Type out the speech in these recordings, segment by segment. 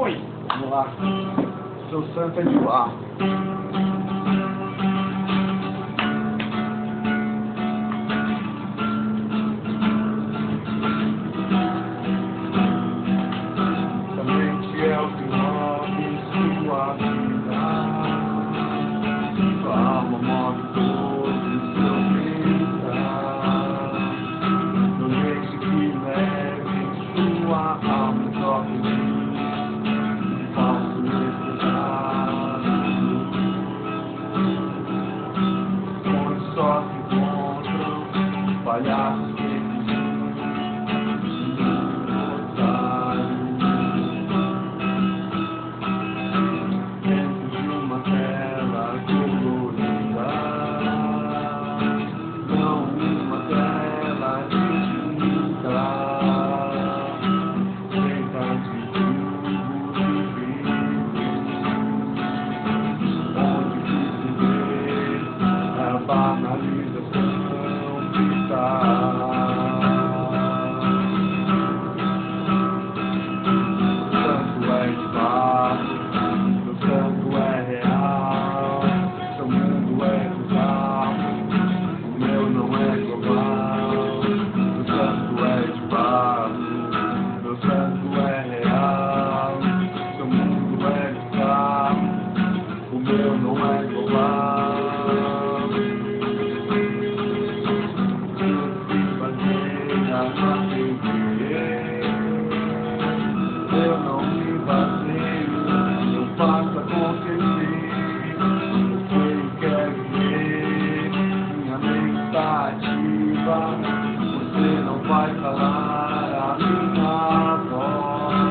Oi. Vamos lá. Seu santo é de lá. Somente é o que move sua vida. Sua alma move todo o seu pensar. Não deixe que leve sua alma em troca de falso necessário. Onde só se encontram palhaços que banalização que está. O santo é de fato, o santo é real, seu mundo é bizarro, o meu não é global. O santo é de fato, meu santo é real, seu mundo é bizarro, o meu não é global. Eu não me baseio, eu faço acontecer. Você quer ver, minha mente está ativa. Você não vai calar a minha voz.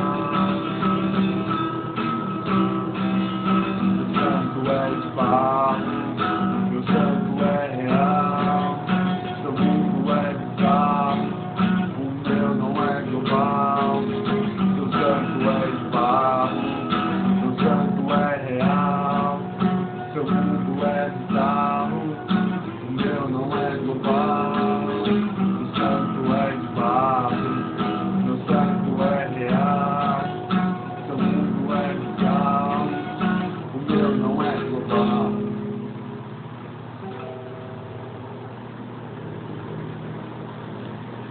Meu santo é de barro, meu santo é real, seu mundo é bizarro, o meu não é global. Meu santo é de barro, meu santo é real, seu mundo é bizarro.